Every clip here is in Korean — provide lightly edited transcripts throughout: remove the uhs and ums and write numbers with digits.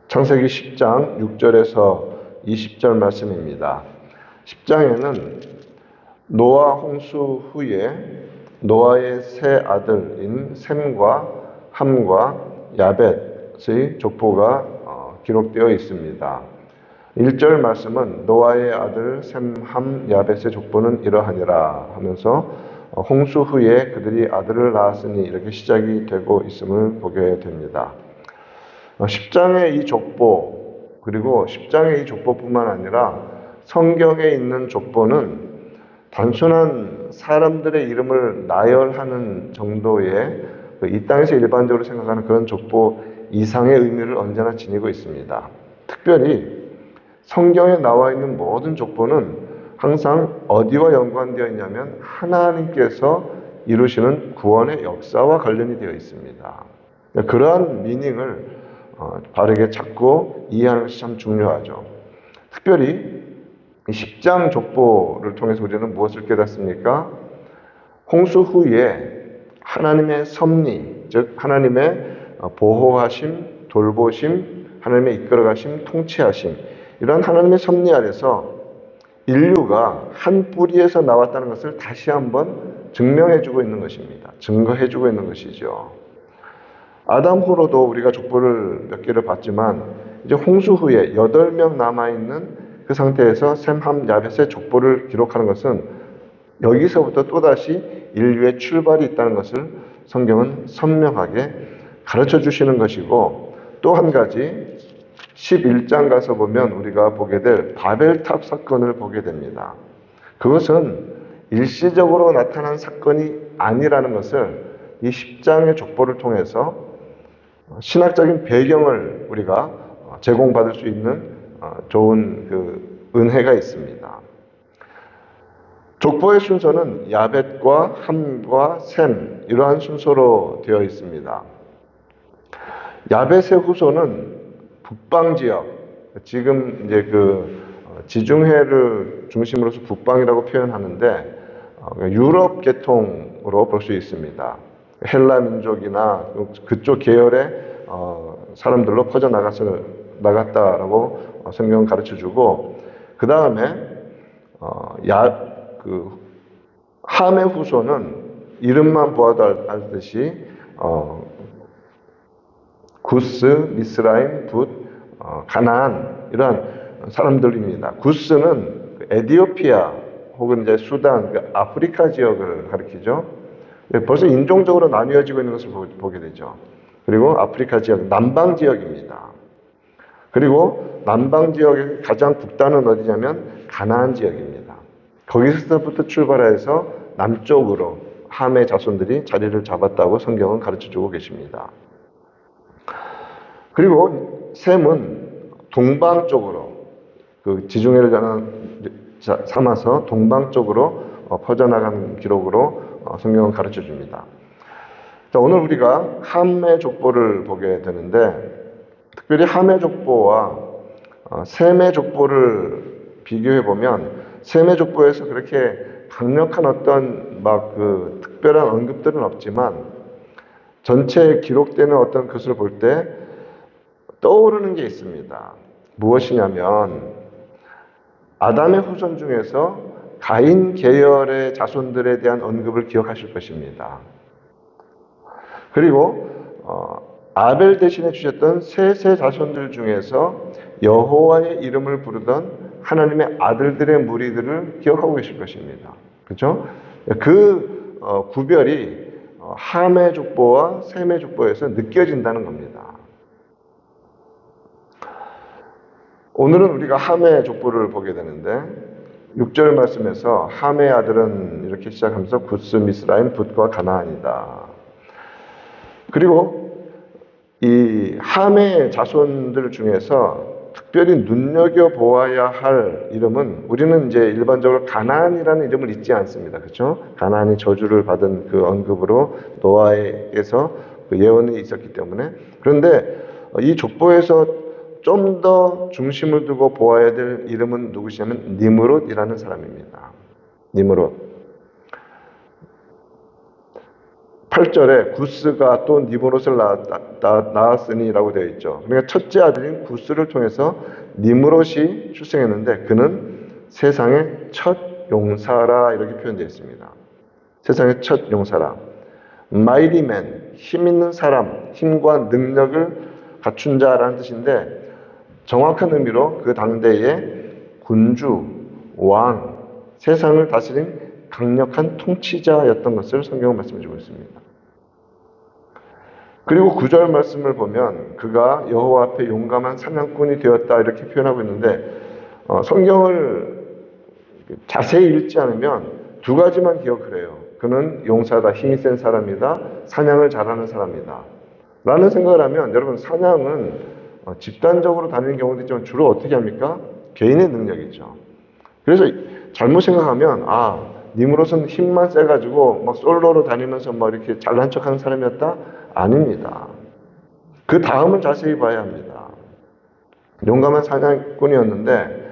창세기 10장 6절에서 20절 말씀입니다. 10장에는 노아 홍수 후에 노아의 세 아들인 셈과 함과 야벳의 족보가 기록되어 있습니다. 1절 말씀은 노아의 아들 셈, 함, 야벳의 족보는 이러하니라 하면서 홍수 후에 그들이 아들을 낳았으니 이렇게 시작이 되고 있음을 보게 됩니다. 10장의 이 족보, 그리고 10장의 이 족보뿐만 아니라 성경에 있는 족보는 단순한 사람들의 이름을 나열하는 정도의 이 땅에서 일반적으로 생각하는 그런 족보 이상의 의미를 언제나 지니고 있습니다. 특별히 성경에 나와 있는 모든 족보는 항상 어디와 연관되어 있냐면 하나님께서 이루시는 구원의 역사와 관련이 되어 있습니다. 그러한 미닝을 바르게 찾고 이해하는 것이 참 중요하죠. 특별히 이 10장 족보를 통해서 우리는 무엇을 깨닫습니까? 홍수 후에 하나님의 섭리, 즉 하나님의 보호하심, 돌보심, 하나님의 이끌어가심, 통치하심, 이런 하나님의 섭리 아래서 인류가 한 뿌리에서 나왔다는 것을 다시 한번 증명해주고 있는 것입니다. 증거해주고 있는 것이죠. 아담 후로도 우리가 족보를 몇 개를 봤지만 이제 홍수 후에 8명 남아있는 그 상태에서 셈, 함, 야벳의 족보를 기록하는 것은 여기서부터 또다시 인류의 출발이 있다는 것을 성경은 선명하게 가르쳐 주시는 것이고, 또 한 가지 11장 가서 보면 우리가 보게 될 바벨탑 사건을 보게 됩니다. 그것은 일시적으로 나타난 사건이 아니라는 것을 이 10장의 족보를 통해서 신학적인 배경을 우리가 제공받을 수 있는 좋은 그 은혜가 있습니다. 족보의 순서는 야벳과 함과 셈, 이러한 순서로 되어 있습니다. 야벳의 후손은 북방 지역, 지금 이제 그 지중해를 중심으로서 북방이라고 표현하는데 유럽 계통으로 볼 수 있습니다. 헬라 민족이나 그쪽 계열의 사람들로 퍼져 나갔다라고 성경은 가르쳐주고, 그 다음에 함의 후손은 이름만 보아도 알듯이 구스, 미스라임, 붓, 가나안, 이러한 사람들입니다. 구스는 에티오피아 혹은 이제 수단, 아프리카 지역을 가리키죠. 벌써 인종적으로 나뉘어지고 있는 것을 보게 되죠. 그리고 아프리카 지역, 남방 지역입니다. 그리고 남방 지역의 가장 북단은 어디냐면 가나안 지역입니다. 거기서부터 출발해서 남쪽으로 함의 자손들이 자리를 잡았다고 성경은 가르쳐주고 계십니다. 그리고 셈은 동방 쪽으로, 그 지중해를 삼아서 동방 쪽으로 퍼져나가는 기록으로 성경은 가르쳐줍니다. 자, 오늘 우리가 함의 족보를 보게 되는데, 특별히 함의 족보와 셈의 족보를 비교해보면 셈의 족보에서 그렇게 강력한 어떤 그 특별한 언급들은 없지만 전체에 기록되는 어떤 것을 볼 때 떠오르는 게 있습니다. 무엇이냐면 아담의 후손 중에서 가인 계열의 자손들에 대한 언급을 기억하실 것입니다. 그리고 아벨 대신에 주셨던 세 자손들 중에서 여호와의 이름을 부르던 하나님의 아들들의 무리들을 기억하고 계실 것입니다. 그렇죠? 그 구별이 함의 족보와 셈의 족보에서 느껴진다는 겁니다. 오늘은 우리가 함의 족보를 보게 되는데 6절 말씀에서 함의 아들은 이렇게 시작하면서 구스, 미스라임, 붓과 가나안이다. 그리고 이 함의 자손들 중에서 특별히 눈여겨보아야 할 이름은, 우리는 이제 일반적으로 가나안이라는 이름을 잊지 않습니다. 그렇죠? 가나안이 저주를 받은 그 언급으로 노아에게서 그 예언이 있었기 때문에. 그런데 이 족보에서 좀 더 중심을 두고 보아야 될 이름은 누구시냐면 니므롯이라는 사람입니다. 니므롯. 8절에 구스가 또 니무롯을 낳았으니라고 되어 있죠. 그러니까 첫째 아들인 구스를 통해서 니무롯이 출생했는데 그는 세상의 첫 용사라 이렇게 표현되어 있습니다. 세상의 첫 용사라. 마이리맨, 힘 있는 사람, 힘과 능력을 갖춘 자라는 뜻인데 정확한 의미로 그 당대의 군주, 왕, 세상을 다스린 강력한 통치자였던 것을 성경은 말씀해주고 있습니다. 그리고 9절 말씀을 보면 그가 여호와 앞에 용감한 사냥꾼이 되었다 이렇게 표현하고 있는데 성경을 자세히 읽지 않으면 두 가지만 기억을 해요. 그는 용사다, 힘이 센 사람이다, 사냥을 잘하는 사람이다 라는 생각을 하면 여러분 사냥은 집단적으로 다니는 경우도 있지만 주로 어떻게 합니까? 개인의 능력이죠. 그래서 잘못 생각하면 니무롯은 힘만 세가지고 막 솔로로 다니면서 막 이렇게 잘난 척하는 사람이었다? 아닙니다. 그 다음을 자세히 봐야 합니다. 용감한 사냥꾼이었는데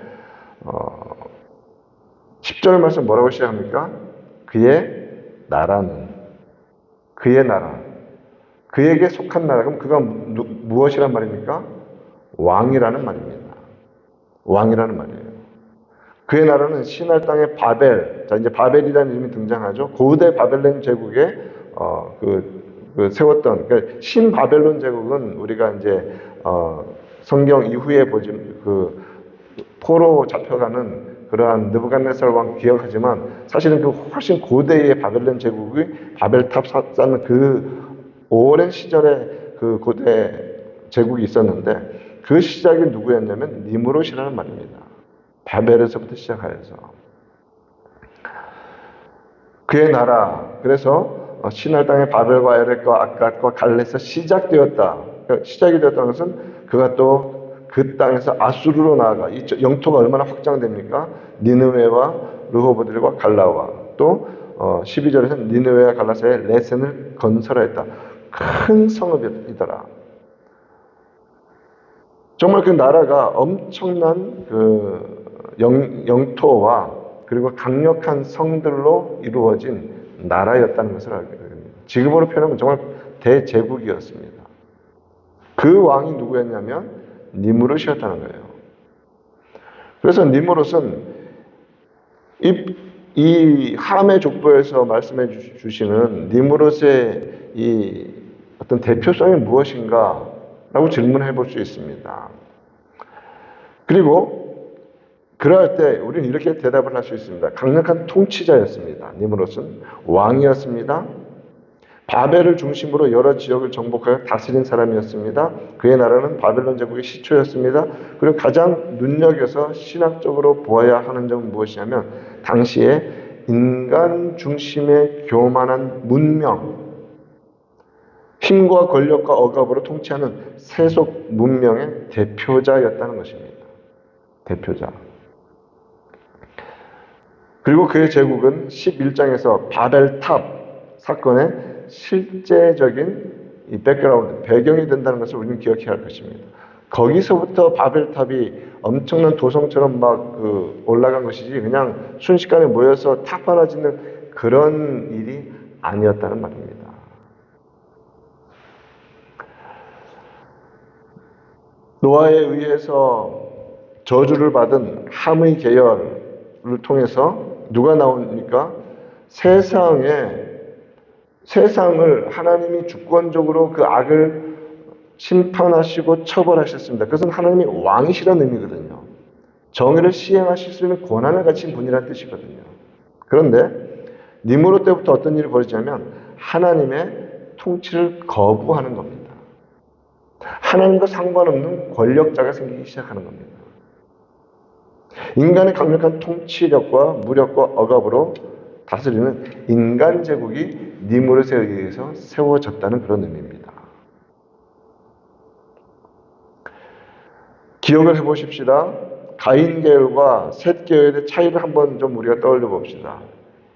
10절 말씀 뭐라고 시작합니까? 그의 나라는 그의 나라 그에게 속한 나라 그럼 그가 무엇이란 말입니까? 왕이라는 말입니다. 왕이라는 말이에요. 그의 나라는 시날 땅의 바벨, 자 이제 바벨이라는 이름이 등장하죠. 고대 바벨론 제국에 세웠던 그러니까 신바벨론 제국은 우리가 이제 성경 이후에 보지 포로 잡혀가는 그러한 느부갓네살 왕 기억하지만 사실은 그 훨씬 고대의 바벨론 제국이 바벨탑 쌓는 그 오랜 시절에 그 고대 제국이 있었는데 그 시작이 누구였냐면 니무롯이라는 말입니다. 바벨에서부터 시작하여서 그의 나라 그래서 시날 땅의 바벨과 에렉과 아갓과 갈렛에서 시작되었다. 그러니까 시작이 되었다는 것은 그가 또 그 땅에서 아수르로 나아가 이 영토가 얼마나 확장됩니까? 니느웨와 르호보들과 갈라와 또 12절에서는 니느웨와 갈라 사이에 레센을 건설하였다. 큰 성읍이더라. 정말 그 나라가 엄청난 영토와 그리고 강력한 성들로 이루어진 나라였다는 것을 알게 됩니다. 지금으로 표현하면 정말 대제국이었습니다. 그 왕이 누구였냐면 니무롯이었다는 거예요. 그래서 니무롯은 이 함의 족보에서 말씀해 주시는 니무롯의 이 어떤 대표성이 무엇인가 라고 질문해 볼 수 있습니다. 그리고 그럴 때 우리는 이렇게 대답을 할 수 있습니다. 강력한 통치자였습니다. 니무롯은 왕이었습니다. 바벨을 중심으로 여러 지역을 정복하여 다스린 사람이었습니다. 그의 나라는 바벨론 제국의 시초였습니다. 그리고 가장 눈여겨서 신학적으로 보아야 하는 점은 무엇이냐면 당시에 인간 중심의 교만한 문명, 힘과 권력과 억압으로 통치하는 세속 문명의 대표자였다는 것입니다. 대표자. 그리고 그의 제국은 11장에서 바벨탑 사건의 실제적인 이 백그라운드, 배경이 된다는 것을 우리는 기억해야 할 것입니다. 거기서부터 바벨탑이 엄청난 도성처럼 막 올라간 것이지 그냥 순식간에 모여서 탑 하나 짓는 그런 일이 아니었다는 말입니다. 노아에 의해서 저주를 받은 함의 계열을 통해서 누가 나옵니까? 세상을 하나님이 주권적으로 그 악을 심판하시고 처벌하셨습니다. 그것은 하나님이 왕이시라는 의미거든요. 정의를 시행하실 수 있는 권한을 가진 분이라는 뜻이거든요. 그런데 니무롯 때부터 어떤 일이 벌어지냐면 하나님의 통치를 거부하는 겁니다. 하나님과 상관없는 권력자가 생기기 시작하는 겁니다. 인간의 강력한 통치력과 무력과 억압으로 다스리는 인간 제국이 니무롯에 의해서 세워졌다는 그런 의미입니다. 기억을 해보십시다. 가인 계열과 셋 계열의 차이를 한번 좀 우리가 떠올려 봅시다.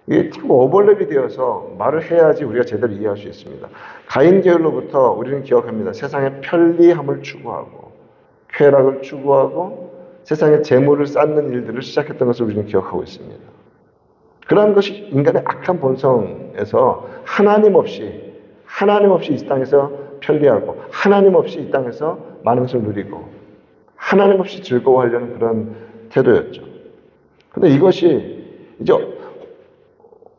이게 참 오버랩이 되어서 말을 해야지 우리가 제대로 이해할 수 있습니다. 가인 계열로부터 우리는 기억합니다. 세상의 편리함을 추구하고 쾌락을 추구하고 세상의 재물을 쌓는 일들을 시작했던 것을 우리는 기억하고 있습니다. 그러한 것이 인간의 악한 본성에서 하나님 없이 하나님 없이 이 땅에서 편리하고 하나님 없이 이 땅에서 많은 것을 누리고 하나님 없이 즐거워하려는 그런 태도였죠. 근데 이것이 이제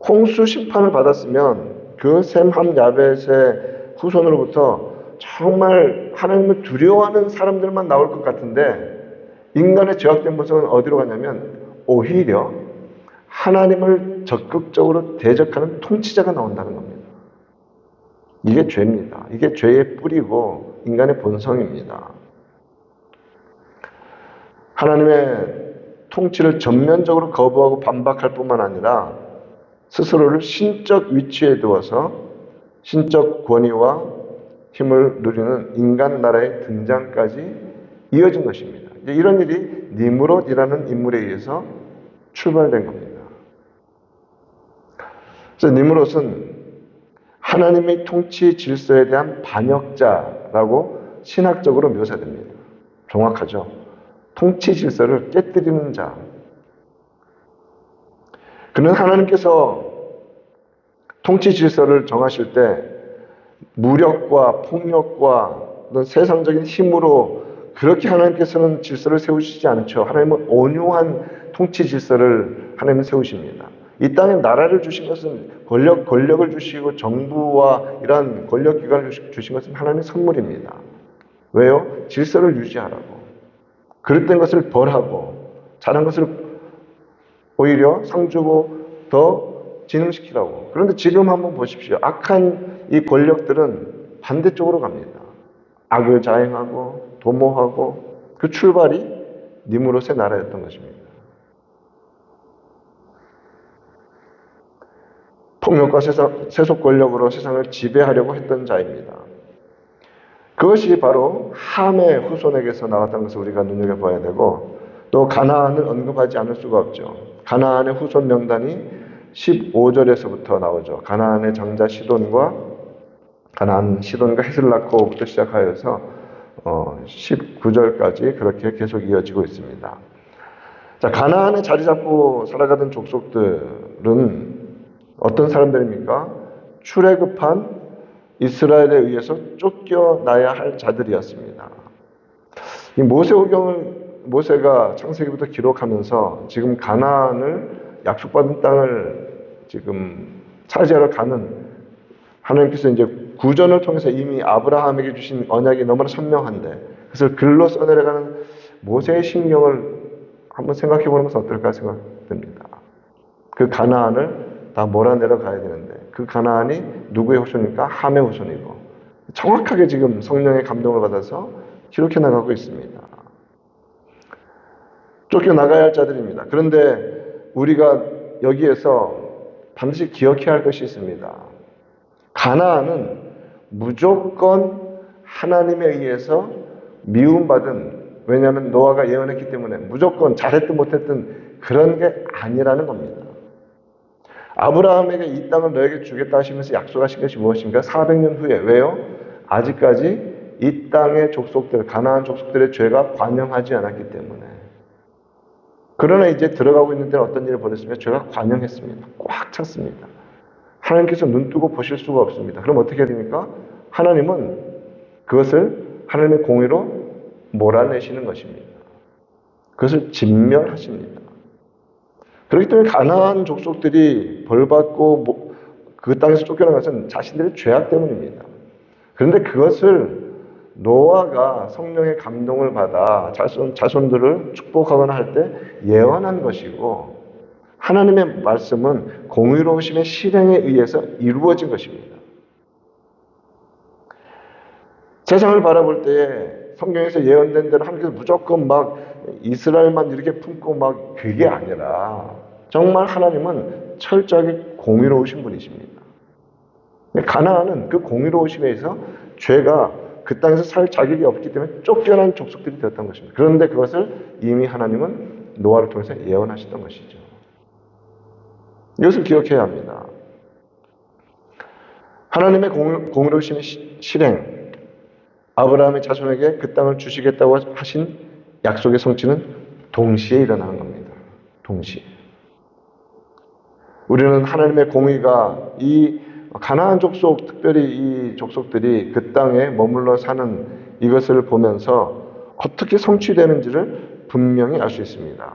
홍수 심판을 받았으면 그 셈 함 야벳의 후손으로부터 정말 하나님을 두려워하는 사람들만 나올 것 같은데 인간의 죄악된 모습은 어디로 가냐면 오히려 하나님을 적극적으로 대적하는 통치자가 나온다는 겁니다. 이게 죄입니다. 이게 죄의 뿌리고 인간의 본성입니다. 하나님의 통치를 전면적으로 거부하고 반박할 뿐만 아니라 스스로를 신적 위치에 두어서 신적 권위와 힘을 누리는 인간 나라의 등장까지 이어진 것입니다. 이런 일이 니므롯이라는 인물에 의해서 출발된 겁니다. 그래서 니므롯은 하나님의 통치 질서에 대한 반역자라고 신학적으로 묘사됩니다. 정확하죠. 통치 질서를 깨뜨리는 자. 그는 하나님께서 통치 질서를 정하실 때 무력과 폭력과 어떤 세상적인 힘으로 그렇게 하나님께서는 질서를 세우시지 않죠. 하나님은 온유한 통치 질서를 하나님은 세우십니다. 이 땅에 나라를 주신 것은 권력을 주시고 정부와 이러한 권력기관을 주신 것은 하나님의 선물입니다. 왜요? 질서를 유지하라고. 그릇된 것을 벌하고 잘한 것을 오히려 상 주고 더 진흥시키라고. 그런데 지금 한번 보십시오. 악한 이 권력들은 반대쪽으로 갑니다. 악을 자행하고 도모하고 그 출발이 니므롯의 나라였던 것입니다. 폭력과 세속 권력으로 세상을 지배하려고 했던 자입니다. 그것이 바로 함의 후손에게서 나왔다는 것을 우리가 눈여겨봐야 되고 또 가나안을 언급하지 않을 수가 없죠. 가나안의 후손 명단이 15절에서부터 나오죠. 가나안의 장자 시돈과 헷을 낳고부터 시작하여서 19절까지 그렇게 계속 이어지고 있습니다. 자, 가나안에 자리 잡고 살아가던 족속들은 어떤 사람들입니까? 출애굽한 이스라엘에 의해서 쫓겨나야 할 자들이었습니다. 이 모세가 창세기부터 기록하면서 지금 가나안을 약속받은 땅을 지금 차지하러 가는 하나님께서 이제 구전을 통해서 이미 아브라함에게 주신 언약이 너무나 선명한데 그것을 글로 써내려가는 모세의 심경을 한번 생각해 보는 것은 어떨까 생각됩니다. 그 가나안을 다 몰아내려 가야 되는데 그 가나안이 누구의 후손입니까? 함의 후손이고 정확하게 지금 성령의 감동을 받아서 기록해 나가고 있습니다. 쫓겨나가야 할 자들입니다. 그런데 우리가 여기에서 반드시 기억해야 할 것이 있습니다. 가나안은 무조건 하나님에 의해서 미움받은, 왜냐하면 노아가 예언했기 때문에 무조건 잘했든 못했든 그런 게 아니라는 겁니다. 아브라함에게 이 땅을 너에게 주겠다 하시면서 약속하신 것이 무엇인가? 400년 후에. 왜요? 아직까지 이 땅의 족속들, 가나안 족속들의 죄가 관영하지 않았기 때문에. 그러나 이제 들어가고 있는 데는 어떤 일을 벌였습니까? 죄가 관영했습니다. 꽉 찼습니다. 하나님께서 눈 뜨고 보실 수가 없습니다. 그럼 어떻게 해야 됩니까? 하나님은 그것을 하나님의 공의로 몰아내시는 것입니다. 그것을 진멸하십니다. 그렇기 때문에 가나안 족속들이 벌받고 그 땅에서 쫓겨난 것은 자신들의 죄악 때문입니다. 그런데 그것을 노아가 성령의 감동을 받아 자손들을 축복하거나 할 때 예언한 것이고 하나님의 말씀은 공의로우심의 실행에 의해서 이루어진 것입니다. 세상을 바라볼 때에 성경에서 예언된 대로 하나님께서 무조건 막 이스라엘만 이렇게 품고 막 그게 아니라 정말 하나님은 철저하게 공의로우신 분이십니다. 가나안은 그 공의로우심에 의해서 죄가 그 땅에서 살 자격이 없기 때문에 쫓겨난 족속들이 되었던 것입니다. 그런데 그것을 이미 하나님은 노아를 통해서 예언하셨던 것이죠. 이것을 기억해야 합니다. 하나님의 공의로우심의 실행, 아브라함의 자손에게 그 땅을 주시겠다고 하신 약속의 성취는 동시에 일어나는 겁니다. 동시에. 우리는 하나님의 공의가 이 가나안 족속, 특별히 이 족속들이 그 땅에 머물러 사는 이것을 보면서 어떻게 성취되는지를 분명히 알 수 있습니다.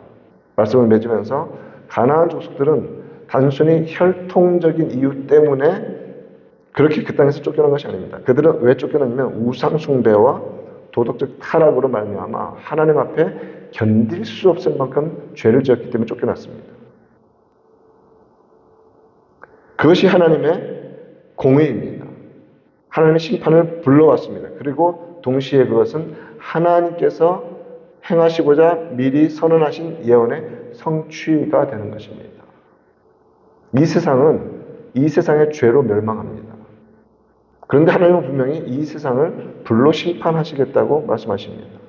말씀을 맺으면서 가나안 족속들은 단순히 혈통적인 이유 때문에 그렇게 그 땅에서 쫓겨난 것이 아닙니다. 그들은 왜 쫓겨났냐면 우상 숭배와 도덕적 타락으로 말미암아 하나님 앞에 견딜 수 없을 만큼 죄를 지었기 때문에 쫓겨났습니다. 그것이 하나님의 공의입니다. 하나님의 심판을 불러왔습니다. 그리고 동시에 그것은 하나님께서 행하시고자 미리 선언하신 예언의 성취가 되는 것입니다. 이 세상은 이 세상의 죄로 멸망합니다. 그런데 하나님은 분명히 이 세상을 불로 심판하시겠다고 말씀하십니다.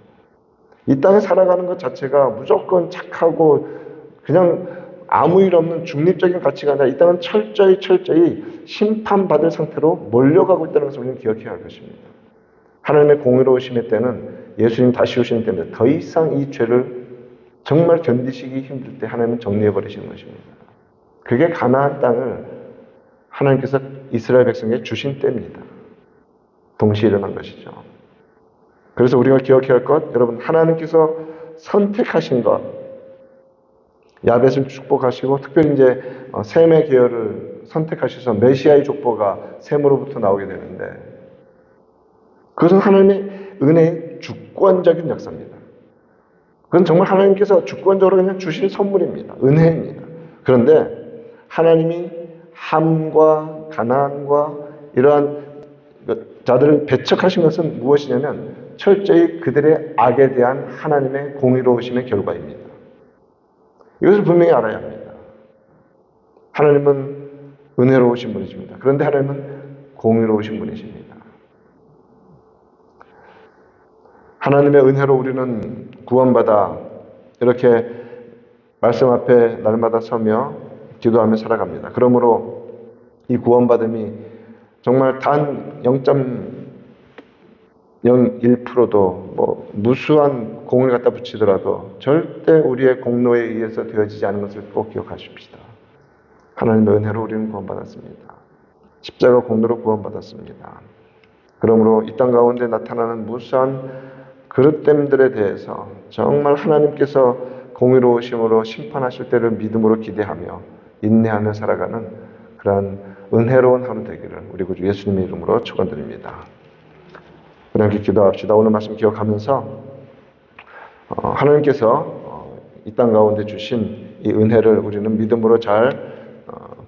이 땅에 살아가는 것 자체가 무조건 착하고 그냥 아무 일 없는 중립적인 가치가 아니라 이 땅은 철저히 심판받을 상태로 몰려가고 있다는 것을 우리는 기억해야 할 것입니다. 하나님의 공의로우심의 때는 예수님 다시 오시는 때입니다. 더 이상 이 죄를 정말 견디시기 힘들 때 하나님은 정리해버리시는 것입니다. 그게 가나안 땅을 하나님께서 이스라엘 백성에게 주신 때입니다. 동시에 일어난 것이죠. 그래서 우리가 기억해야 할 것, 여러분 하나님께서 선택하신 것, 야벳을 축복하시고 특별히 이제 셈의 계열을 선택하셔서 메시아의 족보가 셈으로부터 나오게 되는데 그것은 하나님의 은혜의 주권적인 역사입니다. 그건 정말 하나님께서 주권적으로 그냥 주신 선물입니다. 은혜입니다. 그런데 하나님이 함과 가나안과 이러한 자들을 배척하신 것은 무엇이냐면 철저히 그들의 악에 대한 하나님의 공의로우심의 결과입니다. 이것을 분명히 알아야 합니다. 하나님은 은혜로우신 분이십니다. 그런데 하나님은 공의로우신 분이십니다. 하나님의 은혜로 우리는 구원받아 이렇게 말씀 앞에 날마다 서며 기도하며 살아갑니다. 그러므로 이 구원받음이 정말 단 0.01%도 무수한 공을 갖다 붙이더라도 절대 우리의 공로에 의해서 되어지지 않은 것을 꼭 기억하십시다. 하나님의 은혜로 우리는 구원받았습니다. 십자가 공로로 구원받았습니다. 그러므로 이 땅 가운데 나타나는 무수한 그릇됨들에 대해서 정말 하나님께서 공의로우심으로 심판하실 때를 믿음으로 기대하며 인내하며 살아가는 그러한 은혜로운 하루 되기를 우리 구주 예수님의 이름으로 축원드립니다. 그렇게 기도합시다. 오늘 말씀 기억하면서 하나님께서 이 땅 가운데 주신 이 은혜를 우리는 믿음으로 잘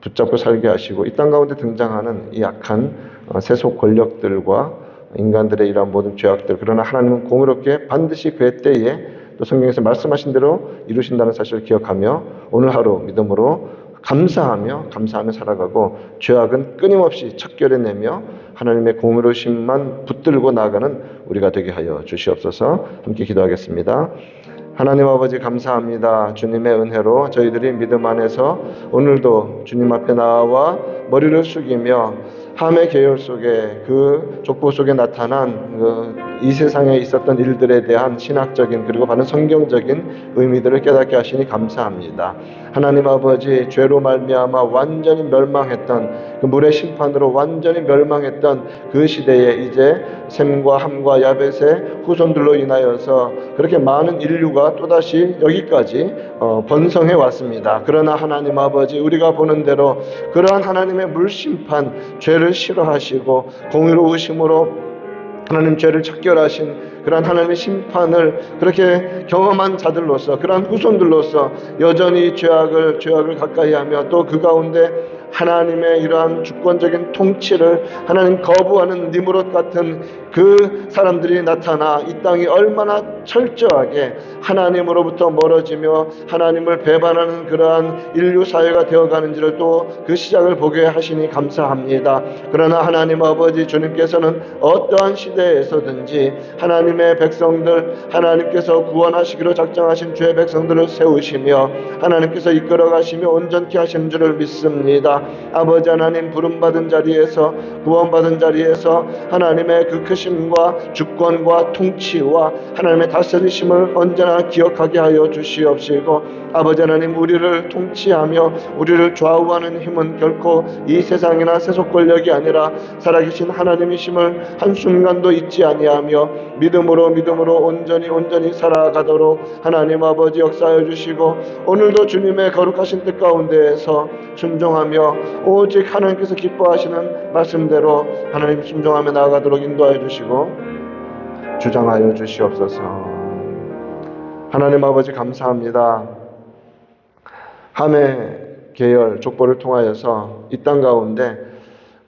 붙잡고 살게 하시고 이 땅 가운데 등장하는 이 악한 세속 권력들과 인간들의 이러한 모든 죄악들, 그러나 하나님은 공의롭게 반드시 그의 때에 또 성경에서 말씀하신 대로 이루신다는 사실을 기억하며 오늘 하루 믿음으로 감사하며 살아가고 죄악은 끊임없이 척결해내며 하나님의 공의로우심만 붙들고 나아가는 우리가 되게 하여 주시옵소서. 함께 기도하겠습니다. 하나님 아버지 감사합니다. 주님의 은혜로 저희들이 믿음 안에서 오늘도 주님 앞에 나와 머리를 숙이며 함의 계열 속에 그 족보 속에 나타난 이 세상에 있었던 일들에 대한 신학적인 그리고 바른 성경적인 의미들을 깨닫게 하시니 감사합니다. 하나님 아버지 죄로 말미암아 완전히 멸망했던 그 물의 심판으로 완전히 멸망했던 그 시대에 이제 셈과 함과 야벳의 후손들로 인하여서 그렇게 많은 인류가 또다시 여기까지 번성해 왔습니다. 그러나 하나님 아버지 우리가 보는 대로 그러한 하나님의 물심판 죄를 싫어하시고 공의로우심으로 하나님 죄를 척결하신 그러한 하나님의 심판을 그렇게 경험한 자들로서 그러한 후손들로서 여전히 죄악을 가까이하며 또 그 가운데 하나님의 이러한 주권적인 통치를 하나님 거부하는 니무롯 같은 그 사람들이 나타나 이 땅이 얼마나 철저하게 하나님으로부터 멀어지며 하나님을 배반하는 그러한 인류 사회가 되어가는지를 또 그 시작을 보게 하시니 감사합니다. 그러나 하나님 아버지 주님께서는 어떠한 시대에서든지 하나님의 백성들 하나님께서 구원하시기로 작정하신 주의 백성들을 세우시며 하나님께서 이끌어가시며 온전케 하시는 줄을 믿습니다. 아버지 하나님 부름받은 자리에서 구원받은 자리에서 하나님의 그 크심과 주권과 통치와 하나님의 다스리심을 언제나 기억하게 하여 주시옵시고 아버지 하나님, 우리를 통치하며 우리를 좌우하는 힘은 결코 이 세상이나 세속 권력이 아니라 살아계신 하나님이심을 한순간도 잊지 아니하며 믿음으로 온전히 살아가도록 하나님 아버지 역사하여 주시고, 오늘도 주님의 거룩하신 뜻 가운데에서 순종하며 오직 하나님께서 기뻐하시는 말씀대로 하나님 순종하며 나아가도록 인도하여 주시고 주장하여 주시옵소서. 하나님 아버지 감사합니다. 함의 계열 족보를 통하여서 이 땅 가운데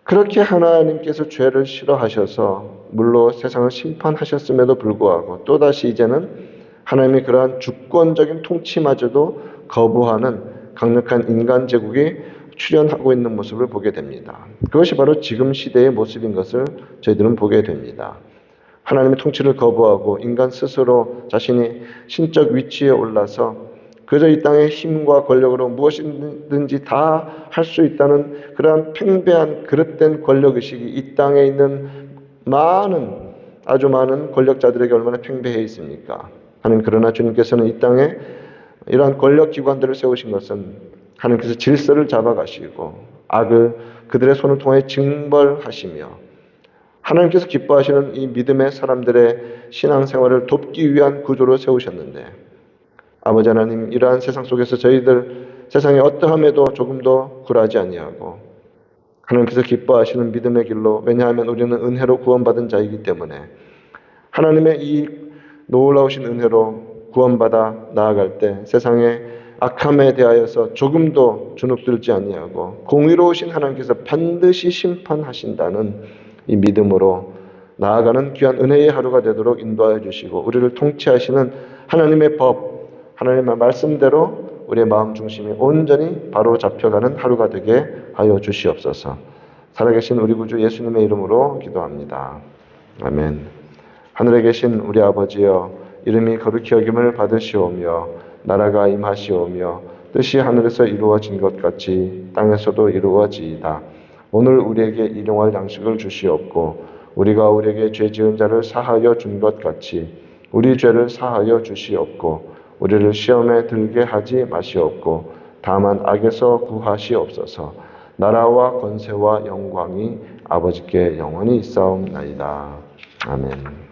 그렇게 하나님께서 죄를 싫어하셔서 물로 세상을 심판하셨음에도 불구하고 또다시 이제는 하나님이 그러한 주권적인 통치마저도 거부하는 강력한 인간 제국이 출현하고 있는 모습을 보게 됩니다. 그것이 바로 지금 시대의 모습인 것을 저희들은 보게 됩니다. 하나님의 통치를 거부하고 인간 스스로 자신이 신적 위치에 올라서 그저 이 땅의 힘과 권력으로 무엇이든지 다 할 수 있다는 그러한 팽배한 그릇된 권력의식이 이 땅에 있는 아주 많은 권력자들에게 얼마나 팽배해 있습니까? 하나님, 그러나 주님께서는 이 땅에 이러한 권력기관들을 세우신 것은 하나님께서 질서를 잡아가시고 악을 그들의 손을 통해 징벌하시며 하나님께서 기뻐하시는 이 믿음의 사람들의 신앙생활을 돕기 위한 구조로 세우셨는데, 아버지 하나님, 이러한 세상 속에서 저희들 세상의 어떠함에도 조금도 굴하지 아니하고 하나님께서 기뻐하시는 믿음의 길로, 왜냐하면 우리는 은혜로 구원받은 자이기 때문에 하나님의 이 놀라우신 은혜로 구원받아 나아갈 때 세상의 악함에 대하여서 조금도 주눅들지 아니하고 공의로우신 하나님께서 반드시 심판하신다는 이 믿음으로 나아가는 귀한 은혜의 하루가 되도록 인도하여 주시고, 우리를 통치하시는 하나님의 법, 하나님의 말씀대로 우리의 마음 중심이 온전히 바로 잡혀가는 하루가 되게 하여 주시옵소서. 살아계신 우리 구주 예수님의 이름으로 기도합니다. 아멘. 하늘에 계신 우리 아버지여, 이름이 거룩히 여김을 받으시오며 나라가 임하시오며 뜻이 하늘에서 이루어진 것 같이 땅에서도 이루어지이다. 오늘 우리에게 일용할 양식을 주시옵고 우리가 우리에게 죄 지은 자를 사하여 준 것 같이 우리 죄를 사하여 주시옵고 우리를 시험에 들게 하지 마시옵고 다만 악에서 구하시옵소서. 나라와 권세와 영광이 아버지께 영원히 있사옵나이다. 아멘.